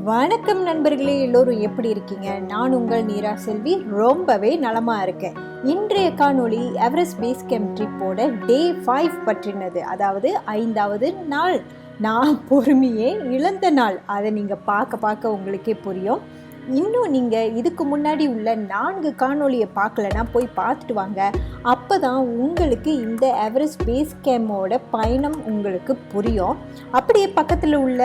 வணக்கம் நண்பர்களே, எல்லோரும் எப்படி இருக்கீங்க? நான் உங்கள் நீரா செல்வி ரொம்பவே நலமா இருக்கேன். இன்றைய காணொளி எவரெஸ்ட் பேஸ் கேம்ப் ட்ரிப்போட டே 5 பற்றினது, அதாவது 5வது நாள். நான் பொறுமையே இழந்த நாள். அதை நீங்கள் பார்க்க உங்களுக்கே புரியும். இன்னும் நீங்கள் இதுக்கு முன்னாடி உள்ள 4 காணொளியை பார்க்கலன்னா போய் பார்த்துட்டு வாங்க. அப்போ தான் உங்களுக்கு இந்த எவரெஸ்ட் பேஸ் கேம்போட பயணம் உங்களுக்கு புரியும். அப்படியே பக்கத்தில் உள்ள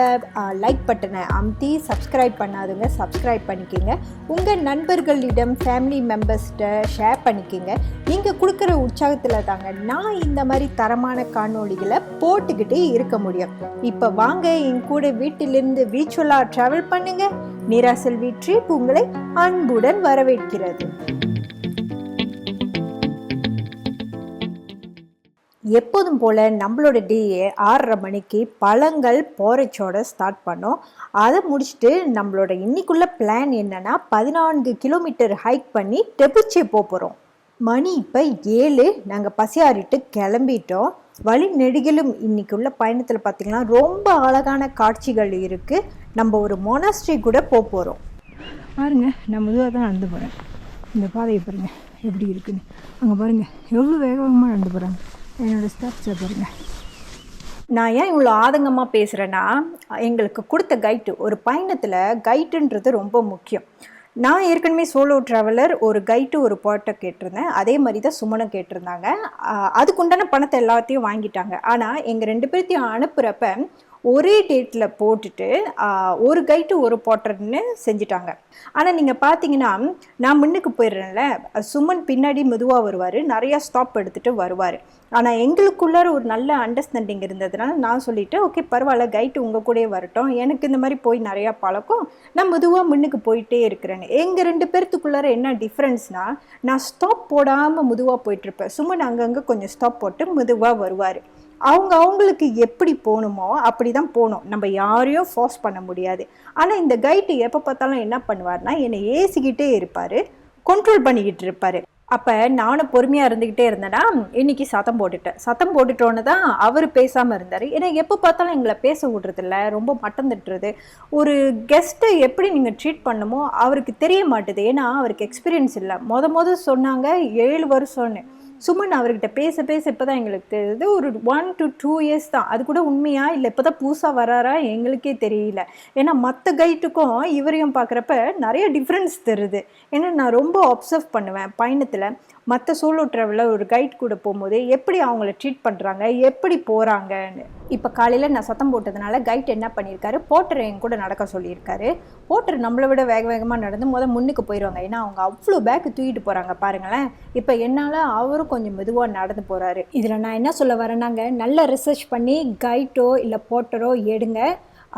லைக் பட்டனை அமுத்தி சப்ஸ்கிரைப் பண்ணாதுங்க, சப்ஸ்கிரைப் பண்ணிக்கோங்க. உங்கள் நண்பர்களிடம் ஃபேமிலி மெம்பர்ஸ்கிட்ட ஷேர் பண்ணிக்கோங்க. நீங்கள் கொடுக்குற உற்சாகத்தில் தாங்க நான் இந்த மாதிரி தரமான காணொளிகளை போட்டுக்கிட்டே இருக்க முடியும். இப்போ வாங்க என் கூட வீட்டிலிருந்து வீச்சுவலாக ட்ராவல் பண்ணுங்கள். நீரா செல்வி ட்ரிப் உங்களை அன்புடன் வரவேற்கிறது. எப்போதும் போல் நம்மளோட டேயை 6:30 மணிக்கு பழங்கள் போரச்சோட ஸ்டார்ட் பண்ணோம். அதை முடிச்சுட்டு நம்மளோட இன்னைக்குள்ள பிளான் என்னன்னா 14 கிலோமீட்டர் ஹைக் பண்ணி டெபுச்சே போகிறோம். மணி இப்போ 7. நாங்கள் பசியாறிட்டு கிளம்பிட்டோம். வழி நெடுகிலும் இன்னைக்குள்ள பயணத்தில் பார்த்திங்கன்னா ரொம்ப அழகான காட்சிகள் இருக்குது. நம்ம ஒரு மொனாஸ்ட்ரி கூட போகிறோம். பாருங்கள், நான் மெதுவாக தான் நடந்து போகிறேன். இந்த பாதையை பாருங்கள் எப்படி இருக்குன்னு. அங்கே பாருங்கள் எவ்வளோ வேகமாக நடந்து போகிறாங்க. என்னோடய ஸ்டெப்ஸை பாருங்கள். நான் ஏன் இவ்வளோ ஆதங்கமாக பேசுகிறேன்னா, எங்களுக்கு கொடுத்த கைட்டு, ஒரு பயணத்தில் கைட்டுன்றது ரொம்ப முக்கியம். நான் ஏற்கனவே சோலோ ட்ராவலர், ஒரு கைட்டு ஒரு பாட்டை கேட்டிருந்தேன். அதே மாதிரி தான் சுமனை கேட்டிருந்தாங்க. அதுக்குண்டான பணத்தை எல்லாத்தையும் வாங்கிட்டாங்க. ஆனால் எங்கள் 2 பேர்த்தையும் அனுப்புகிறப்ப ஒரே டேட்டில் போட்டுட்டு ஒரு கைட்டு ஒரு பாட்டர்னு செஞ்சிட்டாங்க. ஆனால் நீங்கள் பார்த்தீங்கன்னா, நான் முன்னுக்கு போயிடுறேன்ல, சுமன் பின்னாடி மெதுவாக வருவார், நிறையா ஸ்டாப் எடுத்துகிட்டு வருவார். ஆனால் எங்களுக்குள்ளார ஒரு நல்ல அண்டர்ஸ்டாண்டிங் இருந்ததுனால நான் சொல்லிவிட்டு, ஓகே பரவாயில்ல, கைட்டு உங்கள் கூடயே வரட்டும், எனக்கு இந்த மாதிரி போய் நிறையா பழக்கம், நான் மெதுவாக முன்னுக்கு போயிட்டே இருக்கிறேன்னு. எங்கள் 2 பேர்த்துக்குள்ளார என்ன டிஃப்ரென்ஸ்னால், நான் ஸ்டாப் போடாமல் மெதுவாக போயிட்டுருப்பேன். சுமன் அங்கங்கே கொஞ்சம் ஸ்டாப் போட்டு மெதுவாக வருவார். அவங்களுக்கு எப்படி போகணுமோ அப்படி தான் போகணும். நம்ம யாரையும் ஃபோர்ஸ் பண்ண முடியாது. ஆனால் இந்த கைட்டு எப்போ பார்த்தாலும் என்ன பண்ணுவார்னா, என்னை ஏசிக்கிட்டே இருப்பார், கண்ட்ரோல் பண்ணிக்கிட்டு இருப்பார். அப்போ நானும் பொறுமையாக இருந்துக்கிட்டே இருந்தேன்னா, இன்றைக்கி சத்தம் போட்டுட்டோன்னு தான் அவர் பேசாமல் இருந்தார். ஏன்னா எப்போ பார்த்தாலும் எங்களை பேச விட்றதில்ல, ரொம்ப மட்டம் தட்டுறது. ஒரு கெஸ்ட்டை எப்படி நீங்கள் ட்ரீட் பண்ணணுமோ அவருக்கு தெரிய மாட்டுது. ஏன்னா அவருக்கு எக்ஸ்பீரியன்ஸ் இல்லை. மொதல் சொன்னாங்க 7 வருஷம்னு. சுமன் அவர்கிட்ட பேச இப்போ தான் எங்களுக்கு தெரியுது. ஒரு 1 to 2 years தான். அது கூட உண்மையா இல்லை இப்போ தான் புதுசாக வராரா எங்களுக்கே தெரியல. ஏன்னா மற்ற கைட்டுக்கும் இவரையும் பார்க்குறப்ப நிறைய டிஃப்ரென்ஸ் தெரியுது. ஏன்னா நான் ரொம்ப அப்சர்வ் பண்ணுவேன் பயணத்தில். மற்ற சோலோ ட்ராவலில் ஒரு கைட் கூட போகும்போது எப்படி அவங்கள ட்ரீட் பண்ணுறாங்க, எப்படி போகிறாங்கன்னு. இப்போ காலையில் நான் சத்தம் போட்டதுனால கைட் என்ன பண்ணியிருக்காரு, போட்டர் என் கூட நடக்க சொல்லியிருக்காரு. போட்டர் நம்மளை விட வேகமாக நடந்து முன்னுக்கு போயிடுவாங்க. ஏன்னா அவங்க அவ்வளோ பேக்கு தூக்கிட்டு போகிறாங்க பாருங்களேன். இப்போ என்னால் அவரும் கொஞ்சம் மெதுவாக நடந்து போகிறாரு. இதில் நான் என்ன சொல்ல வரேன்னாங்க, நல்லா ரிசர்ச் பண்ணி கைட்டோ இல்லை போட்டரோ எடுங்க.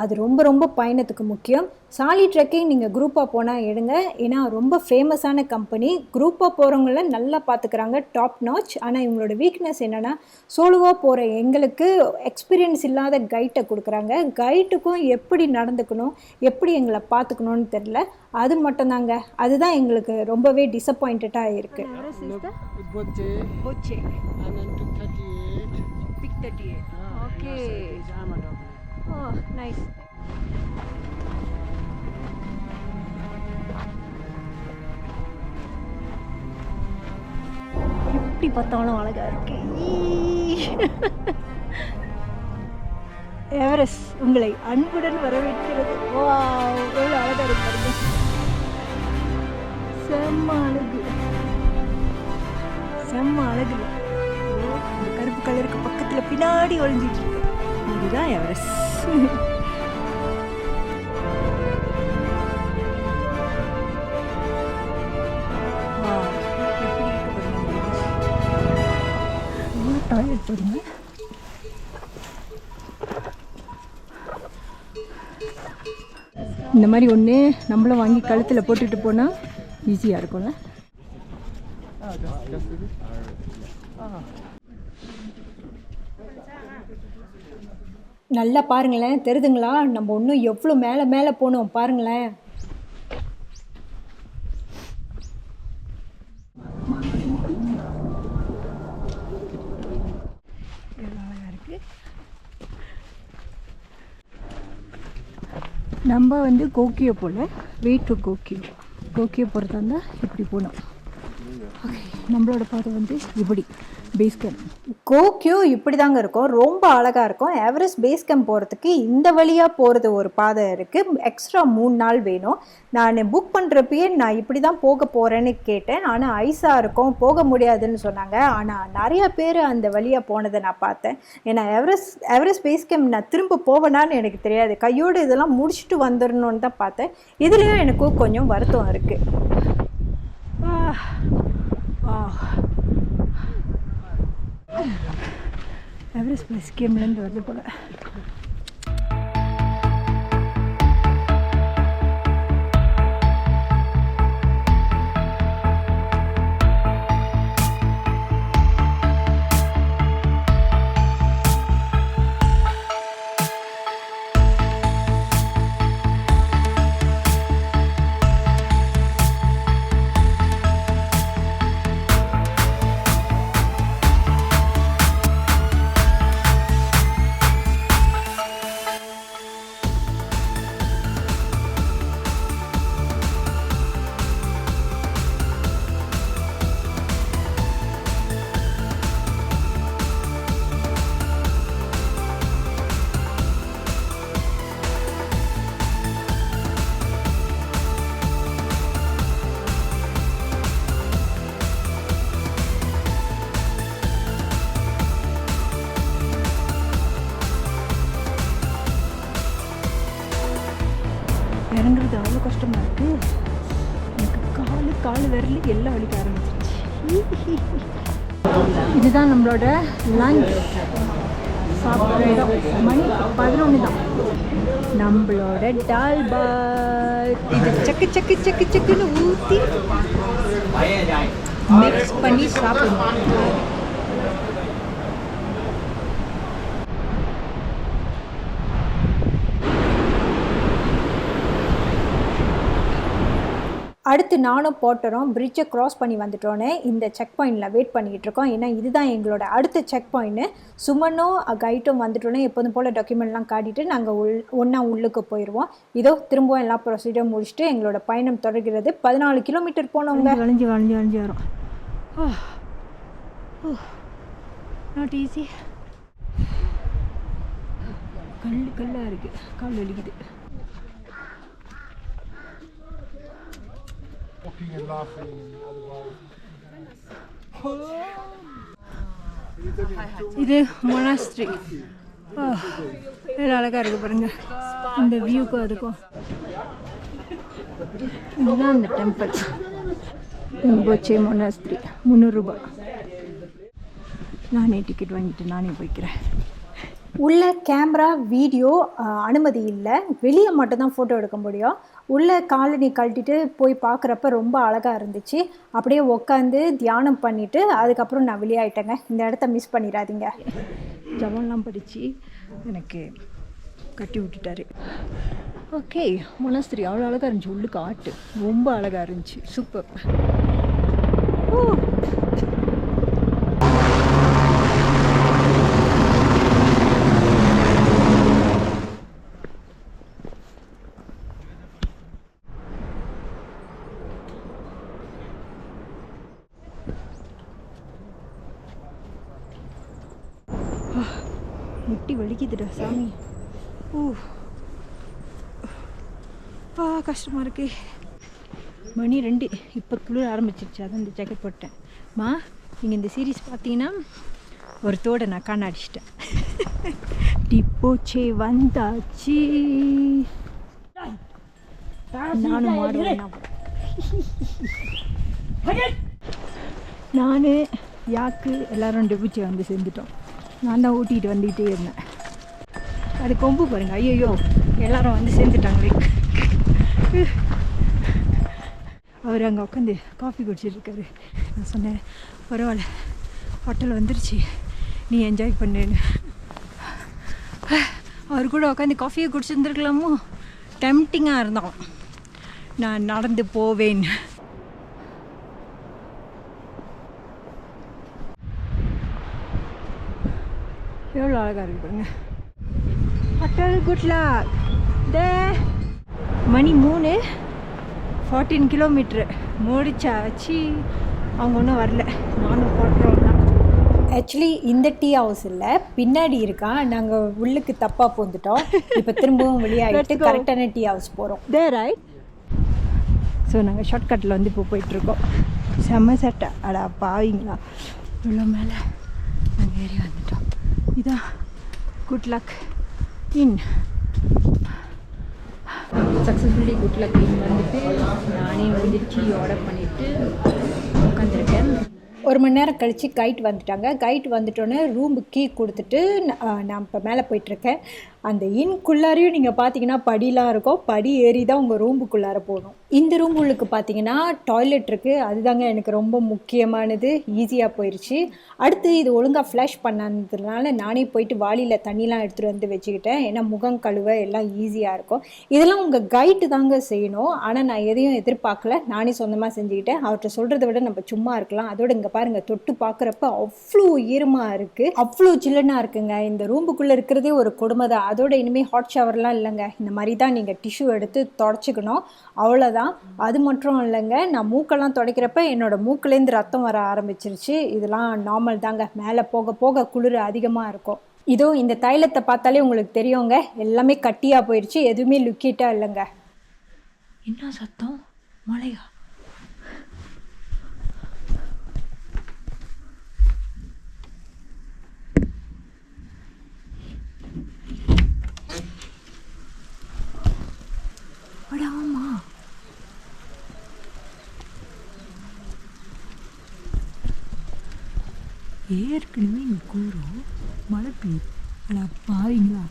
அது ரொம்ப பயணத்துக்கு முக்கியம். சாலி ட்ரெக்கிங் நீங்கள் குரூப்பாக போனால் எடுங்க. ஏன்னா ரொம்ப ஃபேமஸான கம்பெனி. குரூப்பாக போகிறவங்கள நல்லா பார்த்துக்கிறாங்க, டாப் நாச். ஆனால் இவங்களோட வீக்னஸ் என்னென்னா, சோலுவாக போகிற எங்களுக்கு எக்ஸ்பீரியன்ஸ் இல்லாத கைட்டை கொடுக்குறாங்க. கைட்டுக்கும் எப்படி நடந்துக்கணும், எப்படி எங்களை பார்த்துக்கணும்னு தெரில. அது மட்டும்தாங்க, அதுதான் எங்களுக்கு ரொம்பவே டிசப்பாயிண்டடாக இருக்குது. Oh, nice. எப்படி பார்த்தாலும் அழகா இருக்கு. எவரெஸ்ட் உங்களை அன்புடன் வரவேற்கிறது. வாவ், எவ்வளோ அழகா இருக்கு. செம்ம அழகு. இந்த கருப்பு கலருக்கு பக்கத்தில் பின்னாடி ஒளிஞ்சிட்டு இருக்கு. இதுதான் எவரெஸ்ட். இந்த மாதிரி ஒன்று நம்மளும் வாங்கி கழுத்தில் போட்டுட்டு போனால் ஈஸியாக இருக்கும்ல. நல்லா பாருங்களேன், தெரியுதுங்களா? நம்ம இன்னும் எவ்வளோ மேலே போனோம் பாருங்களேன். நம்ம வந்து கோக்கியோ போல் வெயிட் டு கோக்கியோ போகிறதா இருந்தால் இப்படி போகணும். ஓகே, நம்மளோட பாதை வந்து இப்படி பேஸ் கேம்ப். கோக்யோ இப்படி தாங்க இருக்கும், ரொம்ப அழகாக இருக்கும். எவரெஸ்ட் பேஸ் கேம்ப் போகிறதுக்கு இந்த வழியாக போகிறது ஒரு பாதை இருக்குது. எக்ஸ்ட்ரா 3 நாள் வேணும். நான் புக் பண்ணுறப்பயே நான் இப்படி தான் போக போகிறேன்னு கேட்டேன். ஆனால் ஐஸாக இருக்கும், போக முடியாதுன்னு சொன்னாங்க. ஆனால் நிறையா பேர் அந்த வழியாக போனதை நான் பார்த்தேன். ஏன்னா எவரெஸ்ட் பேஸ் கேம்ப் நான் திரும்ப போவேனான்னு எனக்கு தெரியாது. கையோடு இதெல்லாம் முடிச்சுட்டு வந்துடணுன்னு தான் பார்த்தேன். இதுலேயும் எனக்கு கொஞ்சம் வருத்தம் இருக்குது. எவரெஸ்ட் பேஸ் கேம்ப்லேருந்து வருது போல். இறங்குறது அவ்வளோ கஷ்டமாக இருக்குது. எனக்கு கால் விரல் எல்லாம் வலிக்க ஆரம்பிச்சிருச்சு. இதுதான் நம்மளோட லஞ்ச் சாப்பிட்ற இடம். மணி 11 தான். நம்மளோட டால் பாத் இது சக்குன்னு ஊற்றி மிக்ஸ் பண்ணி சாப்பிடணும். அடுத்து நானும் போட்டுறோம் பிரிட்ஜை க்ராஸ் பண்ணி வந்துட்டோன்னே இந்த செக் பாயிண்டில் வெயிட் பண்ணிக்கிட்டு இருக்கோம். ஏன்னா இதுதான் எங்களோட அடுத்த செக் பாயிண்ட்டு. சுமனும் கைட்டும் வந்துட்டோன்னே எப்போதும் போல் டாக்குமெண்ட்லாம் காட்டிட்டு நாங்கள் ஒன்றா உள்ளுக்கு போயிடுவோம். இதோ திரும்பவும் எல்லா ப்ரொசீஜரும் முடிச்சுட்டு எங்களோட பயணம் தொடர்கிறது. 14 கிலோமீட்டர் போனவங்க வளைஞ்சு வரும். Not easy. கல்லாக இருக்குது, கால் வலிக்குது. Walking and laughing otherwise. இது மொனாஸ்ட்ரி. வேறு அழகாக இருக்குது பாருங்கள், இந்த வியூக்கும் அதுக்கும். இதுதான் அந்த டெம்பிள் போச்சே மொனாஸ்ட்ரி. 300 ரூபாய். நானே டிக்கெட் வாங்கிட்டு நானே போய்க்கிறேன். உள்ள கேமரா வீடியோ அனுமதி இல்லை, வெளியே மட்டும்தான் ஃபோட்டோ எடுக்க முடியும். உள்ள காலனி கழட்டிட்டு போய் பார்க்குறப்ப ரொம்ப அழகாக இருந்துச்சு. அப்படியே உட்காந்து தியானம் பண்ணிவிட்டு அதுக்கப்புறம் நான் வெளியாயிட்டேங்க. இந்த இடத்த மிஸ் பண்ணிடாதீங்க. ஜபம்லாம் படித்து எனக்கு கட்டி விட்டுட்டாரு. ஓகே, மொனாஸ்ட்ரி அவ்வளோ அழகாக இருந்துச்சு. உள்ளுக்கு ஆட்டு ரொம்ப அழகாக இருந்துச்சு. சூப்பர். முட்டி வலிக்குதுடா சாமி. கஷ்டமாக இருக்கு. மணி 2. இப்போ குளிர் ஆரம்பிச்சிருச்சு. அதான் இந்த ஜாக்கெட் போட்டேன். நீங்கள் இந்த சீரீஸ் பார்த்தீங்கன்னா ஒரு தோடை நான் காண அடிச்சிட்டேன். டிப்போச்சே வந்தாச்சு. நானும் மாடுவேன். நான் யாக்கு எல்லோரும் டிப்போச்சே வந்து சேர்ந்துட்டோம். நான் தான் ஊட்டிகிட்டு வந்துக்கிட்டே இருந்தேன். அது கொம்பு பாருங்க. ஐயோ, எல்லாரும் வந்து சேர்ந்துட்டாங்களே. அவர் அங்கே உட்காந்து காஃபி குடிச்சிட்ருக்காரு. நான் சொன்னேன், பரவாயில்ல, ஹோட்டல் வந்துருச்சு, நீ என்ஜாய் பண்ணுன்னு. அவர் கூட உட்காந்து காஃபியை குடிச்சிருந்துருக்கலாமோ. டெம்டிங்காக இருந்தோம். நான் நடந்து போவேன். எவ்வளோ அழகாக இருக்கு பாருங்க. Hotel good luck. மணி 3, 14 கிலோமீட்ரு முடிச்சாச்சு. அவங்க ஒன்றும் வரல, நானும் போட்டுறோம் தான். ஆக்சுவலி இந்த டீ ஹவுஸ் இல்லை, பின்னாடி இருக்கான். நாங்கள் உள்ளுக்கு தப்பாக போந்துட்டோம். இப்போ திரும்பவும் வெளியாகிட்டு கரெக்டான டீ ஹவுஸ் போகிறோம். ரைட். ஸோ நாங்கள் ஷார்ட்கட்டில் வந்து இப்போ போயிட்டுருக்கோம். செம்ம சட்டை, அடா பாவீங்களா, இவ்வளோ மேலே நாங்கள் ஏறி வந்துட்டோம். இதான் குட் லக் இன். சக்ஸஸ்ஃபுல்லி குட் லக் இன் வந்துட்டு நானே வந்து டீ ஆர்டர் பண்ணிவிட்டு உட்காந்துருக்கேன். 1 மணி நேரம் கழித்து கைட் வந்துட்டாங்க. கைட் வந்துட்டோன்னே ரூமுக்கு கீ கொடுத்துட்டு நான் இப்போ மேலே போயிட்டுருக்கேன். அந்த இன்குள்ளாரையும் நீங்கள் பார்த்தீங்கன்னா படிலாம் இருக்கும். படி ஏறி தான் உங்கள் ரூமுக்குள்ளார போகணும். இந்த ரூம் உள்ளுக்கு பார்த்தீங்கன்னா டாய்லெட் இருக்குது. அதுதாங்க எனக்கு ரொம்ப முக்கியமானது. ஈஸியாக போயிடுச்சு. அடுத்து இது ஒழுங்காக ஃப்ளஷ் பண்ணதுனால நானே போயிட்டு வாளியில் தண்ணிலாம் எடுத்துகிட்டு வந்து வச்சுக்கிட்டேன். ஏன்னா முகம் கழுவ எல்லாம் ஈஸியாக இருக்கும். இதெல்லாம் உங்கள் கைட்டு தாங்க செய்யணும். ஆனால் நான் எதையும் எதிர்பார்க்கல, நானே சொந்தமாக செஞ்சுக்கிட்டேன். அவர்கிட்ட சொல்கிறத விட நம்ம சும்மா இருக்கலாம். அதோட இங்கே பாருங்கள், தொட்டு பார்க்குறப்ப அவ்வளோ ஈரமாக இருக்குது, அவ்வளோ சில்லுனாக இருக்குங்க. இந்த ரூமுக்குள்ளே இருக்கிறதே ஒரு கொடுமை தான். அதோட இனிமேல் ஹாட் ஷவர்லாம் இல்லைங்க. இந்த மாதிரி தான் நீங்கள் டிஷ்யூ எடுத்து தொடச்சிக்கணும், அவ்வளோதான். அது மட்டும் இல்லைங்க, நான் மூக்கெல்லாம் துடைக்கிறப்ப என்னோடய மூக்கிலேருந்து ரத்தம் வர ஆரம்பிச்சிருச்சு. இதெல்லாம் நார்மல் தாங்க. மேலே போக போக குளிர் அதிகமாக இருக்கும். இதோ இந்த தைலத்தை பார்த்தாலே உங்களுக்கு தெரியுங்க, எல்லாமே கட்டியாக போயிடுச்சு, எதுவுமே லுக்கிட்டாக இல்லைங்க. என்ன சத்தம்? மழையா? ஆமா, ஏற்கனவே இங்கே கூறும் மழை பெய்யுது. அடா பாவீங்களா.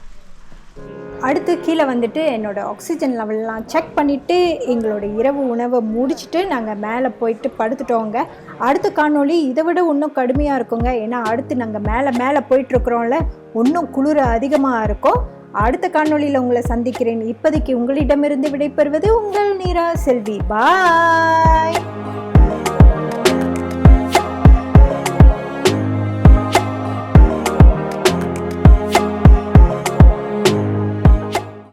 அடுத்து கீழே வந்துட்டு என்னோடய ஆக்சிஜன் லெவல்லாம் செக் பண்ணிவிட்டு எங்களோட இரவு உணவை முடிச்சுட்டு நாங்கள் மேலே போயிட்டு படுத்துட்டோங்க. அடுத்த காணொளி இதை விட இன்னும் கடுமையாக இருக்குங்க. ஏன்னா அடுத்து நாங்கள் மேலே போயிட்டுருக்குறோம்ல, இன்னும் குளிர் அதிகமாக இருக்கும். அடுத்த காணொளியில் உங்களை சந்திக்கிறேன். இப்போதைக்கு உங்களிடமிருந்து விடைபெறுவது உங்கள் நீரா செல்வி. பாய்.